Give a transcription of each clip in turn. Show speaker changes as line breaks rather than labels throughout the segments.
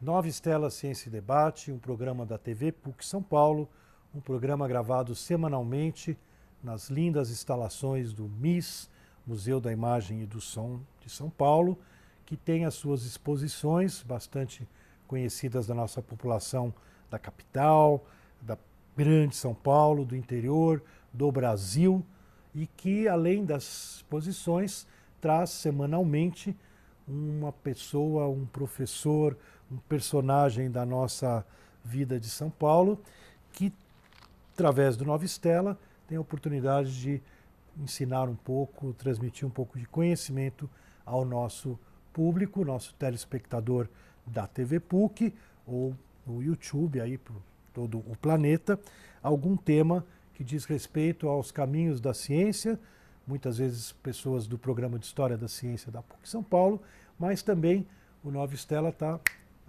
Nova Estela Ciência e Debate, um programa da TV PUC São Paulo, um programa gravado semanalmente nas lindas instalações do MIS, Museu da Imagem e do Som de São Paulo, que tem as suas exposições bastante conhecidas da nossa população da capital, da grande São Paulo, do interior, do Brasil, e que, além das exposições, traz semanalmente uma pessoa, um professor, um personagem da nossa vida de São Paulo, que, através do Nova Estela, tem a oportunidade de ensinar um pouco, transmitir um pouco de conhecimento ao nosso público, nosso telespectador da TV PUC ou no YouTube, aí para todo o planeta, algum tema que diz respeito aos caminhos da ciência, muitas vezes pessoas do programa de História da Ciência da PUC São Paulo, mas também o Nova Estela está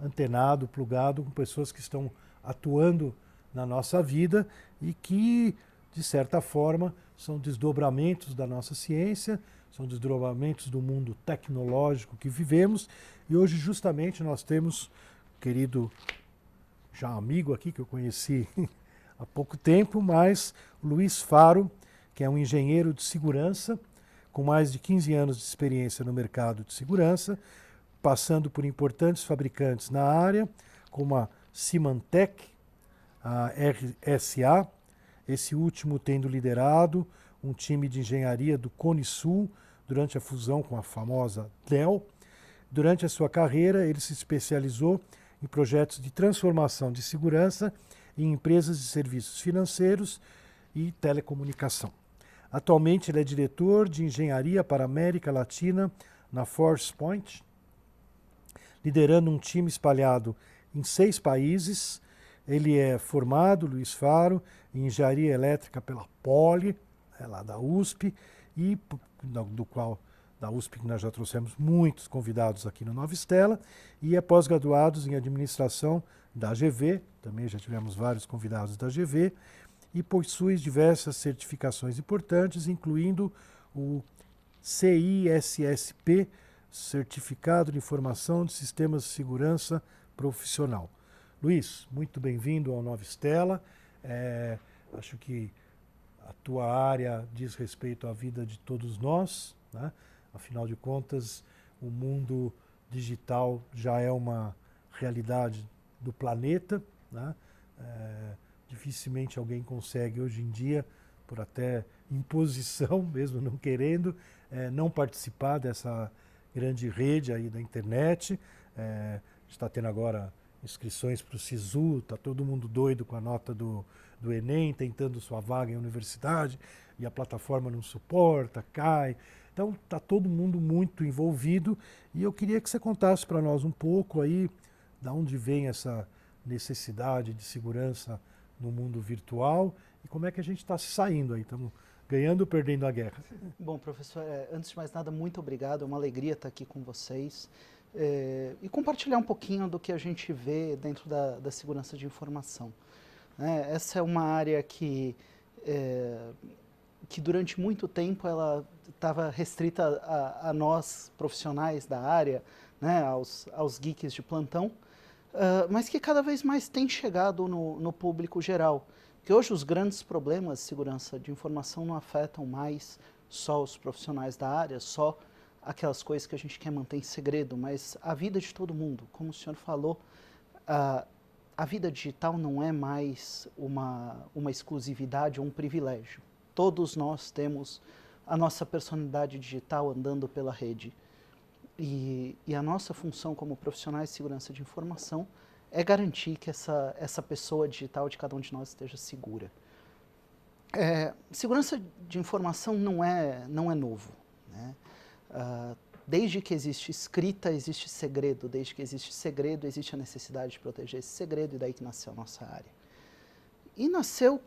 antenado, plugado com pessoas que estão atuando na nossa vida e que, de certa forma, são desdobramentos da nossa ciência, são desdobramentos do mundo tecnológico que vivemos. E hoje, justamente, nós temos um querido já amigo aqui, que eu conheci há pouco tempo, mas Luiz Faro, que é um engenheiro de segurança, com mais de 15 anos de experiência no mercado de segurança, passando por importantes fabricantes na área, como a Symantec, a RSA, esse último tendo liderado um time de engenharia do Cone Sul durante a fusão com a famosa Dell. Durante a sua carreira, ele se especializou em projetos de transformação de segurança em empresas de serviços financeiros e telecomunicação. Atualmente, ele é diretor de engenharia para a América Latina na Forcepoint, liderando um time espalhado em 6 países. Ele é formado, Luiz Faro, em engenharia elétrica pela Poli, lá da USP, e da USP que nós já trouxemos muitos convidados aqui no Nova Estela, e é pós-graduado em administração da AGV, também já tivemos vários convidados da AGV, e possui diversas certificações importantes, incluindo o CISSP, Certificado de Informação de Sistemas de Segurança Profissional. Luiz, muito bem-vindo ao Nova Estela. Acho que a tua área diz respeito à vida de todos nós, né? Afinal de contas, o mundo digital já é uma realidade do planeta, né? Dificilmente alguém consegue hoje em dia, por até imposição, mesmo não querendo, não participar dessa grande rede aí da internet. A gente está tendo agora inscrições para o SISU, está todo mundo doido com a nota do Enem, tentando sua vaga em universidade, e a plataforma não suporta, cai. Então está todo mundo muito envolvido, e eu queria que você contasse para nós um pouco aí de onde vem essa necessidade de segurança no mundo virtual e como é que a gente está se saindo aí, estamos ganhando ou perdendo a guerra.
Bom, professor, antes de mais nada, muito obrigado, é uma alegria estar aqui com vocês e compartilhar um pouquinho do que a gente vê dentro da segurança de informação. Essa é uma área que durante muito tempo ela estava restrita a nós profissionais da área, né, aos geeks de plantão, mas que cada vez mais tem chegado no público geral. Porque hoje os grandes problemas de segurança de informação não afetam mais só os profissionais da área, só aquelas coisas que a gente quer manter em segredo, mas a vida de todo mundo. Como o senhor falou, a vida digital não é mais uma exclusividade ou um privilégio. Todos nós temos a nossa personalidade digital andando pela rede. E a nossa função como profissionais de segurança de informação é garantir que essa pessoa digital de cada um de nós esteja segura. Segurança de informação não é novo, né? Desde que existe escrita, existe segredo. Desde que existe segredo, existe a necessidade de proteger esse segredo, e daí que nasceu a nossa área. E nasceu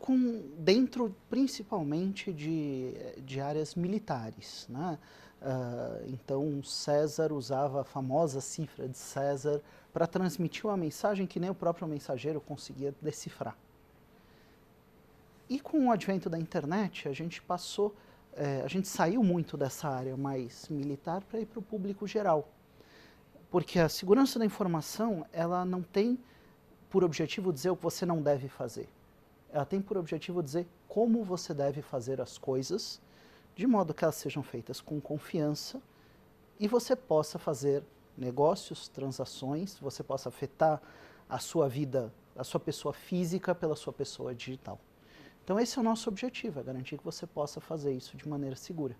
dentro, principalmente, de áreas militares, né? Então, César usava a famosa cifra de César para transmitir uma mensagem que nem o próprio mensageiro conseguia decifrar. E com o advento da internet, a gente saiu muito dessa área mais militar para ir para o público geral. Porque a segurança da informação, ela não tem por objetivo dizer o que você não deve fazer. Ela tem por objetivo dizer como você deve fazer as coisas, de modo que elas sejam feitas com confiança e você possa fazer negócios, transações, você possa afetar a sua vida, a sua pessoa física pela sua pessoa digital. Então esse é o nosso objetivo, é garantir que você possa fazer isso de maneira segura.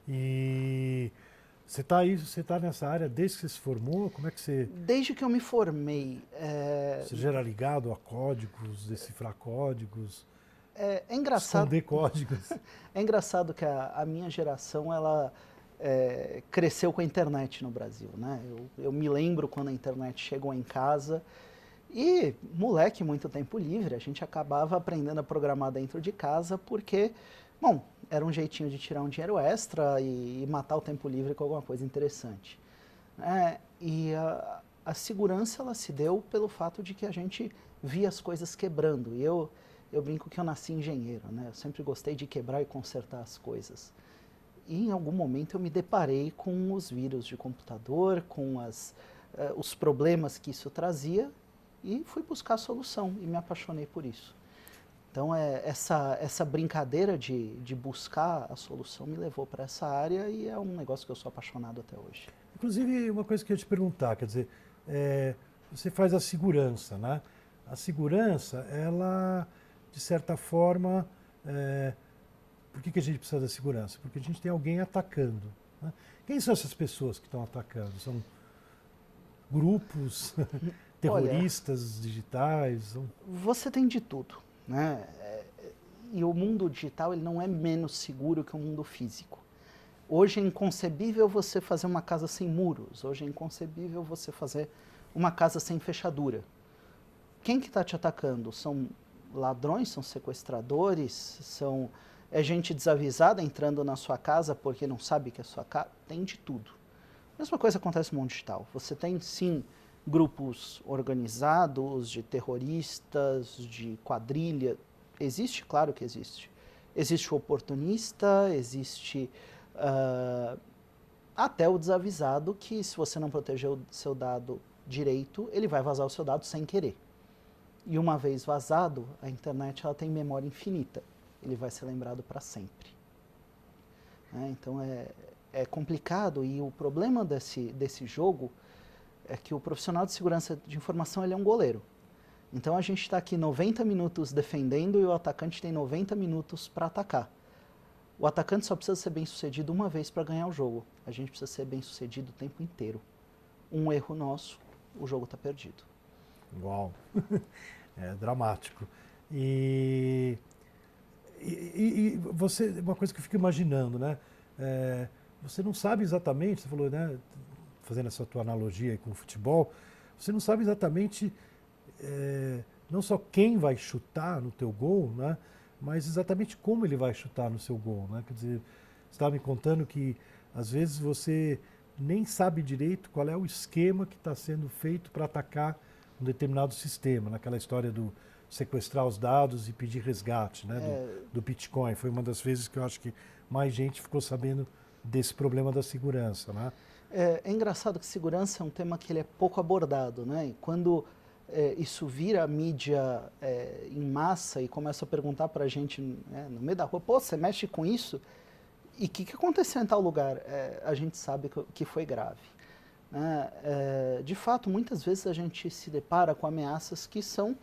E você está nessa área desde que você se formou? Como é que você...
Desde que eu me formei...
Você já era ligado a códigos, decifrar códigos,
É engraçado,
esconder códigos?
é engraçado que a minha geração, ela cresceu com a internet no Brasil, né? Eu me lembro quando a internet chegou em casa e, moleque, muito tempo livre, a gente acabava aprendendo a programar dentro de casa porque, bom, era um jeitinho de tirar um dinheiro extra e matar o tempo livre com alguma coisa interessante. E a segurança, ela se deu pelo fato de que a gente via as coisas quebrando. E eu brinco que eu nasci engenheiro, né? Eu sempre gostei de quebrar e consertar as coisas. E em algum momento eu me deparei com os vírus de computador, com os problemas que isso trazia e fui buscar a solução e me apaixonei por isso. Então essa brincadeira de buscar a solução me levou para essa área e é um negócio que eu sou apaixonado até hoje.
Inclusive, uma coisa que eu ia te perguntar, quer dizer, você faz a segurança, né? A segurança, ela, de certa forma, por que a gente precisa da segurança? Porque a gente tem alguém atacando, né? Quem são essas pessoas que estão atacando? São grupos terroristas digitais?
Você tem de tudo, né? E o mundo digital, ele não é menos seguro que o mundo físico. Hoje é inconcebível você fazer uma casa sem muros. Hoje é inconcebível você fazer uma casa sem fechadura. Quem que está te atacando? São ladrões? São sequestradores? É gente desavisada entrando na sua casa porque não sabe que é sua casa? Tem de tudo. A mesma coisa acontece no mundo digital. Você tem, sim, grupos organizados de terroristas, de quadrilha. Existe? Claro que existe. Existe o oportunista, existe... até o desavisado que, se você não proteger o seu dado direito, ele vai vazar o seu dado sem querer. E uma vez vazado, a internet ela tem memória infinita. Ele vai ser lembrado para sempre. Então é complicado e o problema desse jogo é que o profissional de segurança de informação ele é um goleiro. Então a gente está aqui 90 minutos defendendo e o atacante tem 90 minutos para atacar. O atacante só precisa ser bem sucedido uma vez para ganhar o jogo. A gente precisa ser bem sucedido o tempo inteiro. Um erro nosso, o jogo está perdido.
Uau! É dramático. E você, uma coisa que eu fico imaginando, né? Você não sabe exatamente, você falou, né? Fazendo essa tua analogia aí com o futebol, você não sabe exatamente não só quem vai chutar no teu gol, né? Mas exatamente como ele vai chutar no seu gol, né? Quer dizer, você estava me contando que às vezes você nem sabe direito qual é o esquema que está sendo feito para atacar um determinado sistema, naquela história do sequestrar os dados e pedir resgate, né? Do Bitcoin. Foi uma das vezes que eu acho que mais gente ficou sabendo desse problema da segurança, né?
É engraçado que segurança é um tema que ele é pouco abordado, né? E quando isso vira mídia em massa e começa a perguntar para a gente no meio da rua, pô, você mexe com isso? E o que aconteceu em tal lugar? A gente sabe que foi grave. Né? De fato, muitas vezes a gente se depara com ameaças que estão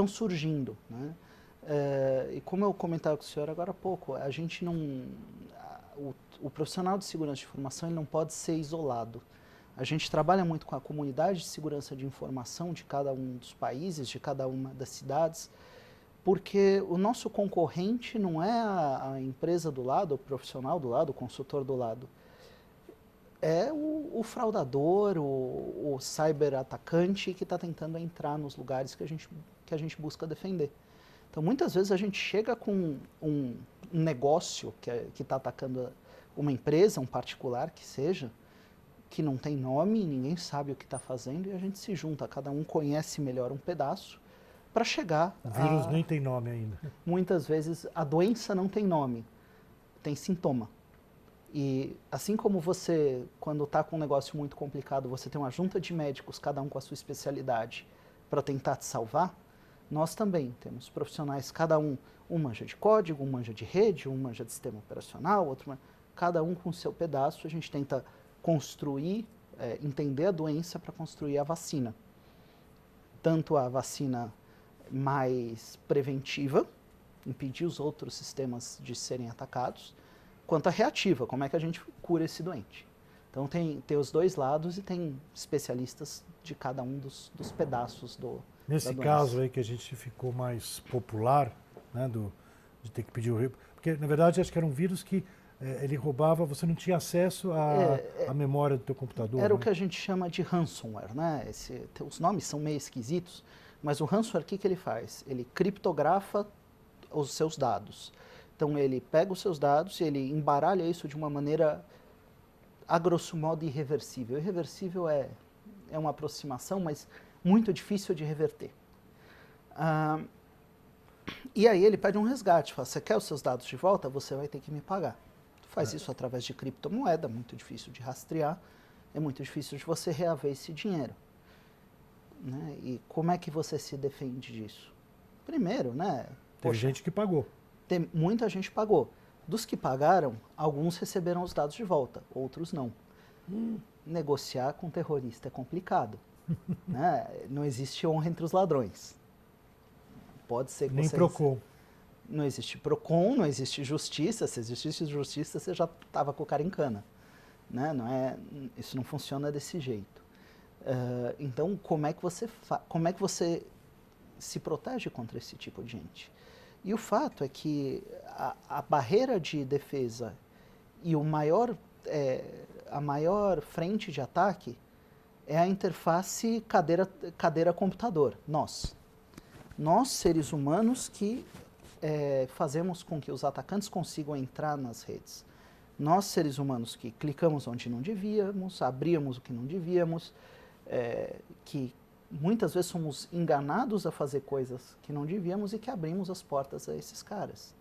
surgindo. Né? E como eu comentava com o senhor agora há pouco, a gente não... O profissional de segurança de informação ele não pode ser isolado. A gente trabalha muito com a comunidade de segurança de informação de cada um dos países, de cada uma das cidades, porque o nosso concorrente não é a empresa do lado, o profissional do lado, o consultor do lado. É o fraudador, o cyber-atacante que está tentando entrar nos lugares que a gente busca defender. Então, muitas vezes a gente chega com um negócio que está atacando uma empresa, um particular que seja, que não tem nome, ninguém sabe o que está fazendo, e a gente se junta, cada um conhece melhor um pedaço, para chegar
O vírus nem tem nome ainda.
Muitas vezes a doença não tem nome, tem sintoma. E assim como você, quando está com um negócio muito complicado, você tem uma junta de médicos, cada um com a sua especialidade, para tentar te salvar, nós também temos profissionais, cada um manja de código, um manja de rede, um manja de sistema operacional, outro cada um com o seu pedaço, a gente tenta construir, entender a doença para construir a vacina. Tanto a vacina mais preventiva, impedir os outros sistemas de serem atacados, quanto a reativa, como é que a gente cura esse doente. Então tem os dois lados e tem especialistas de cada um dos pedaços
Nesse caso aí que a gente ficou mais popular, né, de ter que pedir o... Porque, na verdade, acho que era um vírus que ele roubava, você não tinha acesso à memória do teu computador.
Era
né?
o que a gente chama de ransomware, né? Os nomes são meio esquisitos, mas o ransomware, o que ele faz? Ele criptografa os seus dados. Então ele pega os seus dados e ele embaralha isso de uma maneira, a grosso modo, irreversível. Irreversível é uma aproximação, mas muito difícil de reverter. E aí ele pede um resgate, fala, você quer os seus dados de volta? Você vai ter que me pagar. Faz isso através de criptomoeda, muito difícil de rastrear, é muito difícil de você reaver esse dinheiro. Né? E como é que você se defende disso? Primeiro, né?
Teve gente que pagou.
Muita gente pagou. Dos que pagaram, alguns receberam os dados de volta, outros não. Negociar com terrorista é complicado. Né? Não existe honra entre os ladrões. Pode ser que
Nem Procon.
Não existe Procon, não existe justiça. Se existisse justiça, você já estava com o cara em cana. Né? Isso não funciona desse jeito. Então, como é que você se protege contra esse tipo de gente? E o fato é que a barreira de defesa e a maior frente de ataque é a interface cadeira-computador, nós. Nós, seres humanos, que fazemos com que os atacantes consigam entrar nas redes. Nós, seres humanos, que clicamos onde não devíamos, abríamos o que não devíamos, que muitas vezes somos enganados a fazer coisas que não devíamos e que abrimos as portas a esses caras.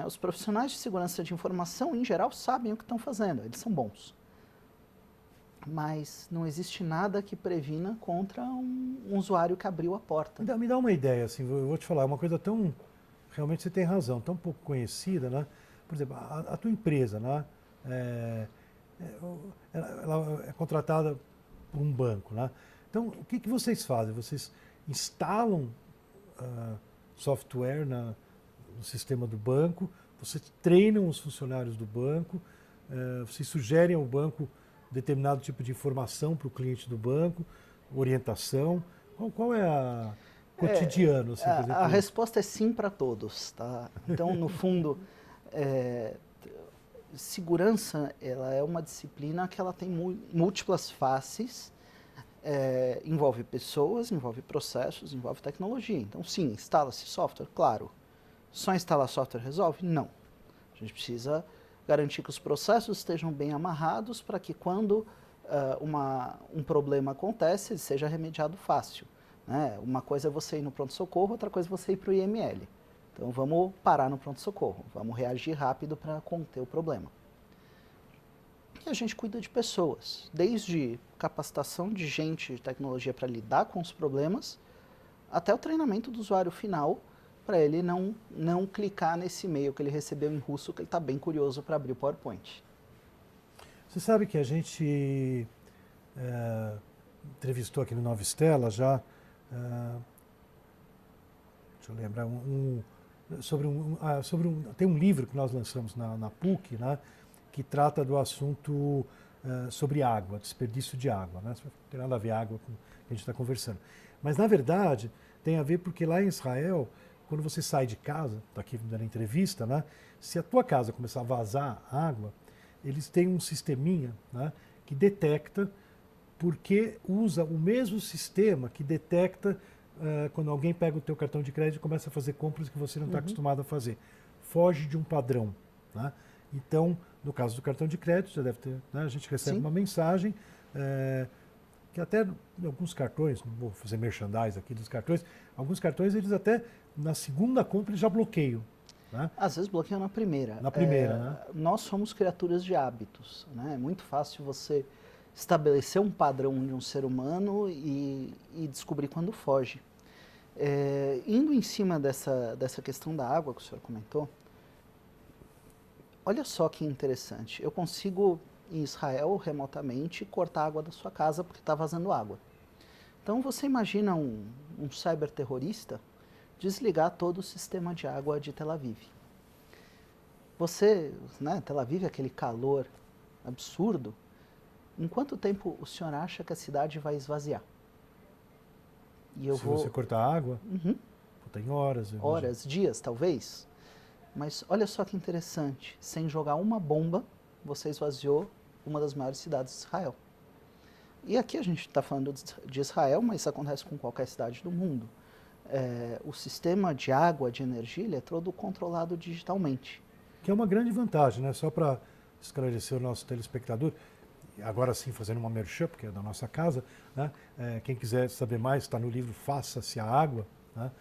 Os profissionais de segurança de informação, em geral, sabem o que estão fazendo, eles são bons. Mas não existe nada que previna contra um usuário que abriu a porta.
Me dá uma ideia, assim, eu vou te falar, uma coisa tão, realmente você tem razão, tão pouco conhecida, né? Por exemplo, a tua empresa, né? Ela é contratada por um banco, né? Então, o que vocês fazem? Vocês instalam software no sistema do banco, vocês treinam os funcionários do banco, vocês sugerem ao banco determinado tipo de informação para o cliente do banco, orientação. Qual é a cotidiano? Assim, por exemplo?
A resposta é sim para todos. Tá? Então, no fundo, segurança ela é uma disciplina que ela tem múltiplas faces. Envolve pessoas, envolve processos, envolve tecnologia. Então, sim, instala-se software, claro. Só instalar software resolve? Não. A gente precisa garantir que os processos estejam bem amarrados para que quando um problema acontece, ele seja remediado fácil. Né? Uma coisa é você ir no pronto-socorro, outra coisa é você ir para o IML. Então, vamos parar no pronto-socorro, vamos reagir rápido para conter o problema. E a gente cuida de pessoas, desde capacitação de gente de tecnologia para lidar com os problemas, até o treinamento do usuário final, para ele não clicar nesse e-mail que ele recebeu em russo, que ele está bem curioso para abrir o PowerPoint.
Você sabe que a gente entrevistou aqui no Nova Estela já, deixa eu lembrar, tem um livro que nós lançamos na PUC, né, que trata do assunto sobre água, desperdício de água. Né? Não tem nada a ver água com o que a gente está conversando. Mas, na verdade, tem a ver porque lá em Israel, quando você sai de casa, está aqui dando entrevista, né? Se a tua casa começar a vazar água, eles têm um sisteminha, né, que detecta, porque usa o mesmo sistema que detecta quando alguém pega o teu cartão de crédito e começa a fazer compras que você não está acostumado a fazer. Foge de um padrão. Né? Então, no caso do cartão de crédito, já deve ter, né, a gente recebe uma mensagem que até alguns cartões, não vou fazer merchandise aqui dos cartões, alguns cartões eles até na segunda compra eles já bloqueiam. né?
Às vezes bloqueiam na primeira.
Na primeira, né?
Nós somos criaturas de hábitos, né? É muito fácil você estabelecer um padrão de um ser humano e descobrir quando foge. Indo em cima dessa questão da água que o senhor comentou, olha só que interessante. Eu consigo, em Israel, remotamente, cortar a água da sua casa porque está vazando água. Então você imagina um cyberterrorista desligar todo o sistema de água de Tel Aviv. Você, né, Tel Aviv é aquele calor absurdo. Em quanto tempo o senhor acha que a cidade vai esvaziar? E
Se você cortar a água, tem horas.
Horas, dias, talvez. Mas olha só que interessante. Sem jogar uma bomba, você esvaziou uma das maiores cidades de Israel. E aqui a gente está falando de Israel, mas isso acontece com qualquer cidade do mundo. O sistema de água, de energia, ele é todo controlado digitalmente.
Que é uma grande vantagem, né? Só para esclarecer o nosso telespectador, agora sim fazendo uma merchan, porque é da nossa casa, né? Quem quiser saber mais, está no livro Faça-se a Água, né?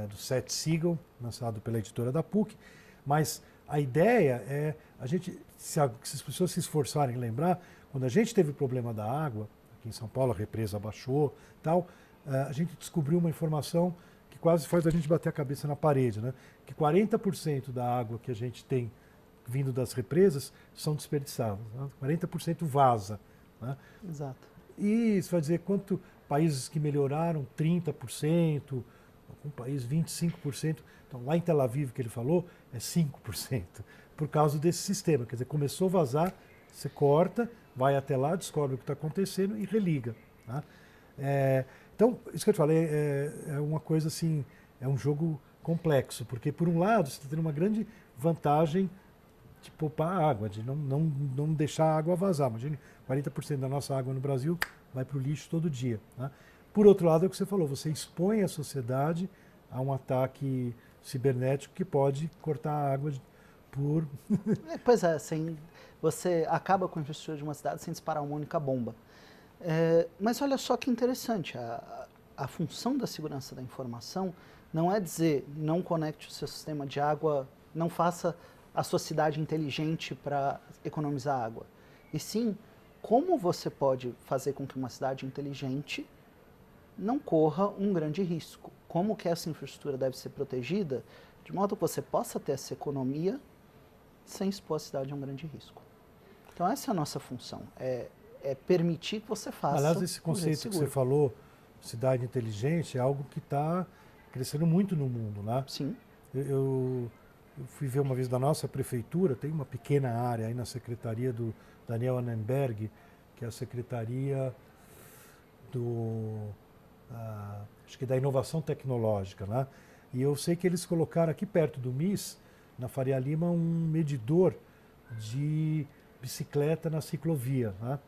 Do Seth Siegel, lançado pela editora da PUC. Mas a ideia é, se as pessoas se esforçarem em lembrar, quando a gente teve o problema da água, aqui em São Paulo a represa baixou, tal, a gente descobriu uma informação que quase faz a gente bater a cabeça na parede, né? Que 40% da água que a gente tem vindo das represas são desperdiçadas, né? 40% vaza, né?
Exato.
E isso vai dizer quanto países que melhoraram 30%, algum país 25%. Então lá em Tel Aviv que ele falou é 5%, por causa desse sistema. Quer dizer, começou a vazar, você corta, vai até lá, descobre o que está acontecendo e religa, tá? Então, isso que eu te falei é uma coisa assim, é um jogo complexo, porque por um lado você está tendo uma grande vantagem de poupar água, de não deixar a água vazar. Imagine, 40% da nossa água no Brasil vai para o lixo todo dia, né? Por outro lado, é o que você falou, você expõe a sociedade a um ataque cibernético que pode cortar a água por...
Pois é, você acaba com a infraestrutura de uma cidade sem disparar uma única bomba. Mas olha só que interessante, a função da segurança da informação não é dizer não conecte o seu sistema de água, não faça a sua cidade inteligente para economizar água. E sim, como você pode fazer com que uma cidade inteligente não corra um grande risco? Como que essa infraestrutura deve ser protegida de modo que você possa ter essa economia sem expor a cidade a um grande risco? Então essa é a nossa função, é permitir que você faça.
Aliás, esse conceito que você falou, cidade inteligente, é algo que está crescendo muito no mundo, né?
Sim.
Eu fui ver uma vez da nossa prefeitura, tem uma pequena área aí na secretaria do Daniel Annenberg, que é a secretaria acho que da inovação tecnológica, né? E eu sei que eles colocaram aqui perto do MIS, na Faria Lima, um medidor de bicicleta na ciclovia, né?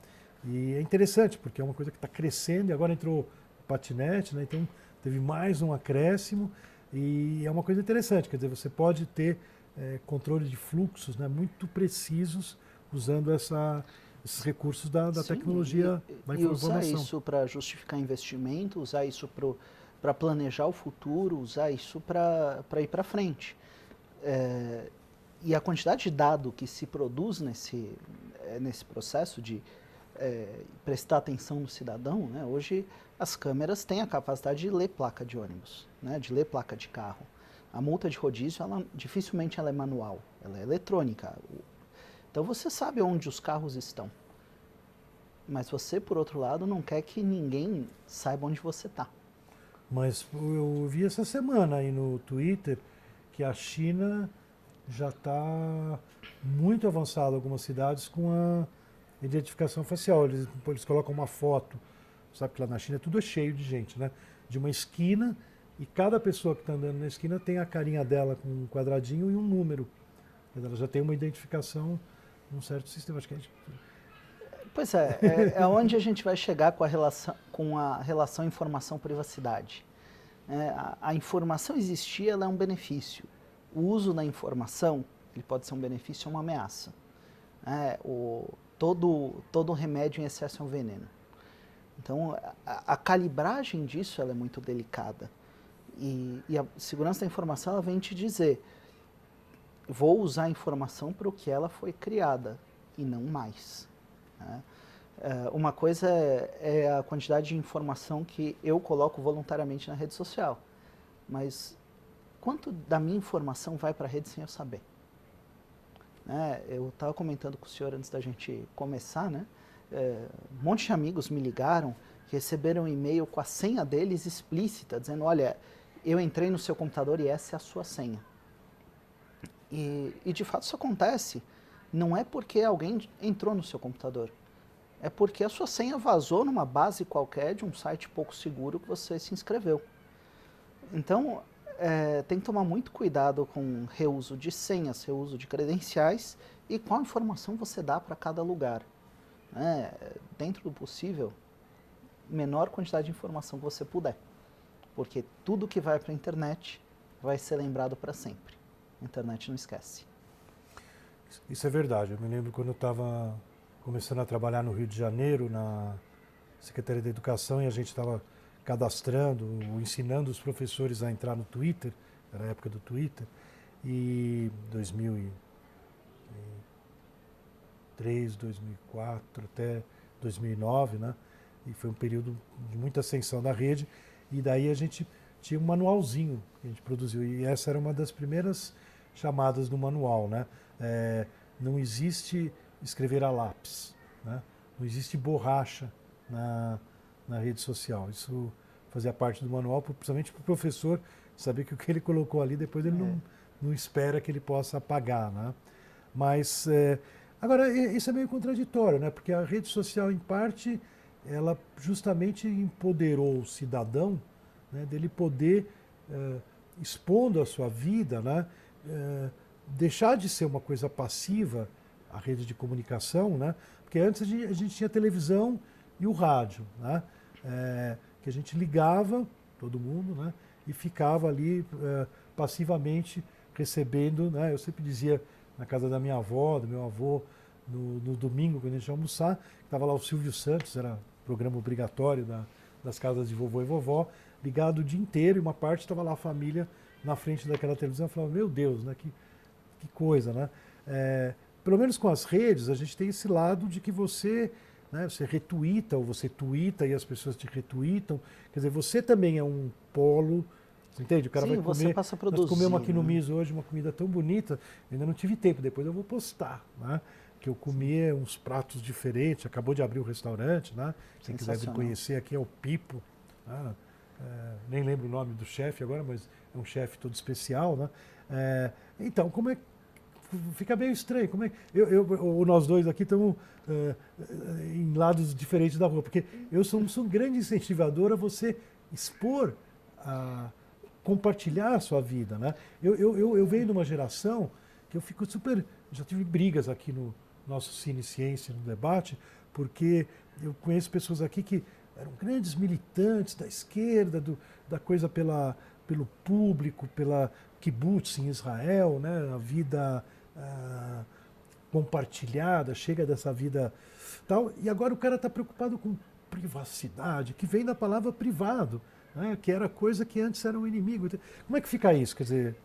E é interessante, porque é uma coisa que está crescendo e agora entrou o patinete, né? Então teve mais um acréscimo e é uma coisa interessante, quer dizer, você pode ter controle de fluxos, né, muito precisos usando esses recursos da
Sim,
tecnologia da informação.
E usar isso para justificar investimento, usar isso para planejar o futuro, usar isso para ir para frente. E a quantidade de dado que se produz nesse processo de prestar atenção no cidadão, né? Hoje as câmeras têm a capacidade de ler placa de ônibus, né? De ler placa de carro. A multa de rodízio, dificilmente ela é manual, ela é eletrônica. Então você sabe onde os carros estão. Mas você, por outro lado, não quer que ninguém saiba onde você está.
Mas eu vi essa semana aí no Twitter que a China já está muito avançada em algumas cidades com a identificação facial. Eles colocam uma foto, sabe que lá na China tudo é cheio de gente, né? De uma esquina, e cada pessoa que está andando na esquina tem a carinha dela com um quadradinho e um número. Ela já tem uma identificação num certo sistema. Acho que
Pois é onde a gente vai chegar com a relação informação-privacidade. A informação existir, ela é um benefício. O uso da informação, ele pode ser um benefício ou uma ameaça. Todo remédio em excesso é um veneno. Então, a calibragem disso ela é muito delicada. E a segurança da informação ela vem te dizer, vou usar a informação para o que ela foi criada e não mais, né? Uma coisa é a quantidade de informação que eu coloco voluntariamente na rede social, mas quanto da minha informação vai para a rede sem eu saber? Eu estava comentando com o senhor antes da gente começar, né? Um monte de amigos me ligaram, receberam um e-mail com a senha deles explícita, dizendo, olha, eu entrei no seu computador e essa é a sua senha. E de fato isso acontece, não é porque alguém entrou no seu computador, é porque a sua senha vazou numa base qualquer de um site pouco seguro que você se inscreveu. Então, tem que tomar muito cuidado com reuso de senhas, reuso de credenciais e qual informação você dá para cada lugar. Dentro do possível, menor quantidade de informação que você puder, porque tudo que vai para a internet vai ser lembrado para sempre. A internet não esquece.
Isso é verdade. Eu me lembro quando eu estava começando a trabalhar no Rio de Janeiro, na Secretaria da Educação, e a gente estava cadastrando, ensinando os professores a entrar no Twitter, era a época do Twitter, e 2003, 2004, até 2009, né? E foi um período de muita ascensão da rede, e daí a gente tinha um manualzinho que a gente produziu, e essa era uma das primeiras chamadas do manual, né? Não existe escrever a lápis, né? Não existe borracha na rede social. Isso fazia parte do manual, principalmente para o professor saber que o que ele colocou ali, depois ele não espera que ele possa apagar, né? Mas, agora, isso é meio contraditório, né? Porque a rede social, em parte, ela justamente empoderou o cidadão, né, dele poder, expondo a sua vida, né, deixar de ser uma coisa passiva, a rede de comunicação, né, porque antes a gente tinha televisão e o rádio, né, que a gente ligava, todo mundo, né, e ficava ali passivamente recebendo, né, eu sempre dizia na casa da minha avó, do meu avô, no domingo, quando a gente ia almoçar, estava lá o Silvio Santos, era programa obrigatório das casas de vovô e vovó, ligado o dia inteiro, e uma parte estava lá a família na frente daquela televisão, eu falava, meu Deus, né, que coisa, né? Pelo menos com as redes, a gente tem esse lado de que você, né, você retuita, ou você tuita e as pessoas te retuitam, quer dizer, você também é um polo, você entende? O cara
Sim,
vai comer,
você passa a produzir,
nós comemos aqui no
né?
MIS hoje uma comida tão bonita, eu ainda não tive tempo, depois eu vou postar, né? Que eu comi uns pratos diferentes, acabou de abrir o restaurante, né? Quem quiser vir conhecer aqui é o Pipo, né? Nem lembro o nome do chefe agora, mas é um chefe todo especial, né? Então, como é que fica meio estranho, como é nós dois aqui estamos em lados diferentes da rua, porque eu sou um grande incentivador a você expor, compartilhar a sua vida, né? Eu venho de uma geração que eu fico super, já tive brigas aqui no nosso Cine Ciência, no debate, porque eu conheço pessoas aqui que eram grandes militantes da esquerda, da coisa pelo público, pela kibbutz em Israel, né? A vida compartilhada, chega dessa vida tal, e agora o cara está preocupado com privacidade, que vem da palavra privado, né? Que era coisa que antes era um inimigo. Como é que fica isso? Quer dizer...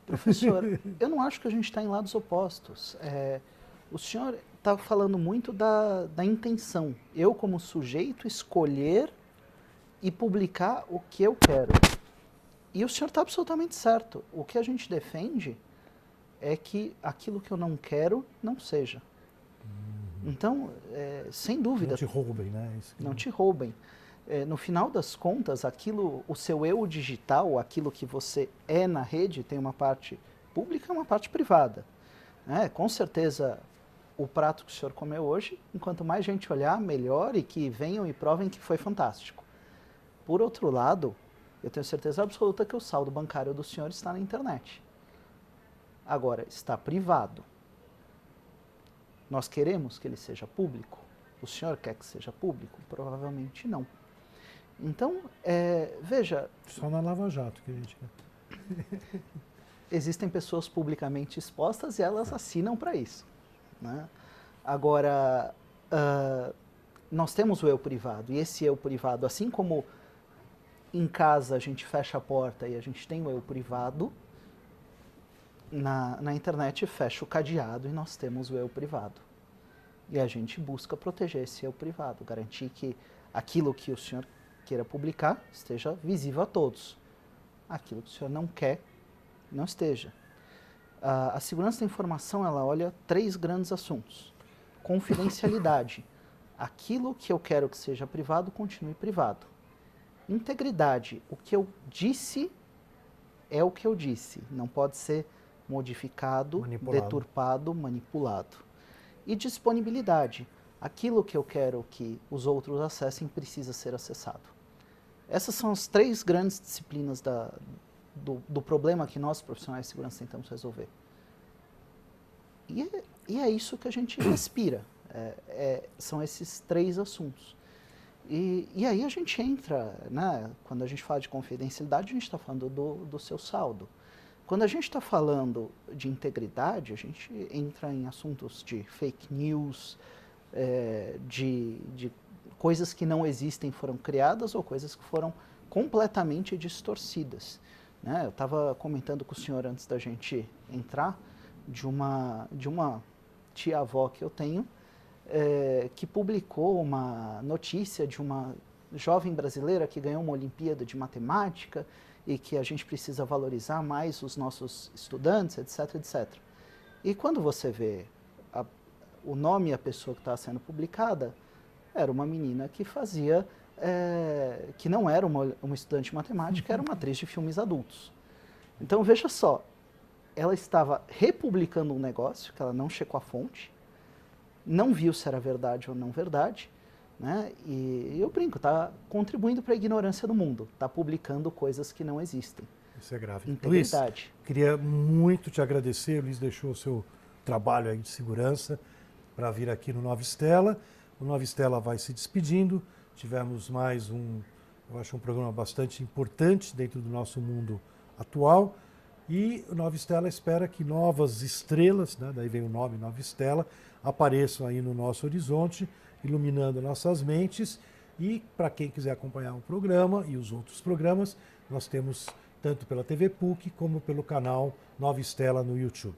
Professor, eu não acho que a gente está em lados opostos. O senhor está falando muito da intenção. Eu, como sujeito, escolher e publicar o que eu quero. E o senhor está absolutamente certo. O que a gente defende é que aquilo que eu não quero não seja. Então, sem dúvida...
Não te roubem, né?
Não te roubem. No final das contas, o seu eu digital, aquilo que você é na rede, tem uma parte pública e uma parte privada. Com certeza, o prato que o senhor comeu hoje, enquanto mais gente olhar, melhor, e que venham e provem que foi fantástico. Por outro lado, eu tenho certeza absoluta que o saldo bancário do senhor está na internet. Agora, está privado. Nós queremos que ele seja público? O senhor quer que seja público? Provavelmente não. Então, veja...
Só na Lava Jato que a gente quer.
Existem pessoas publicamente expostas e elas assinam para isso, né? Agora, nós temos o eu privado, e esse eu privado, assim como em casa a gente fecha a porta e a gente tem o eu privado, na internet fecha o cadeado e nós temos o eu privado. E a gente busca proteger esse eu privado, garantir que aquilo que o senhor queira publicar esteja visível a todos. Aquilo que o senhor não quer, não esteja. A segurança da informação, ela olha 3 grandes assuntos. Confidencialidade. Aquilo que eu quero que seja privado, continue privado. Integridade. O que eu disse é o que eu disse. Não pode ser modificado, deturpado, manipulado. E disponibilidade. Aquilo que eu quero que os outros acessem precisa ser acessado. Essas são as 3 grandes disciplinas do problema que nós, profissionais de segurança, tentamos resolver. E é isso que a gente respira. São esses 3 assuntos. E aí a gente entra, né, quando a gente fala de confidencialidade, a gente está falando do seu saldo. Quando a gente está falando de integridade, a gente entra em assuntos de fake news, de coisas que não existem foram criadas ou coisas que foram completamente distorcidas. Né? Eu estava comentando com o senhor antes da gente entrar de uma tia-avó que eu tenho, que publicou uma notícia de uma jovem brasileira que ganhou uma Olimpíada de Matemática e que a gente precisa valorizar mais os nossos estudantes, etc, etc. E quando você vê o nome e a pessoa que estava sendo publicada, era uma menina que fazia, que não era uma estudante de matemática, era uma atriz de filmes adultos. Então, veja só, ela estava republicando um negócio que ela não checou a fonte, não viu se era verdade ou não verdade, né? E eu brinco, está contribuindo para a ignorância do mundo, está publicando coisas que não existem.
Isso é grave.
Integridade.
Luiz, queria muito te agradecer. O Luiz deixou o seu trabalho aí de segurança para vir aqui no Nova Estela. O Nova Estela vai se despedindo. Tivemos mais eu acho um programa bastante importante dentro do nosso mundo atual. E o Nova Estela espera que novas estrelas, né, daí vem o nome Nova Estela, apareçam aí no nosso horizonte, iluminando nossas mentes. E para quem quiser acompanhar o programa e os outros programas, nós temos tanto pela TV PUC como pelo canal Nova Estela no YouTube.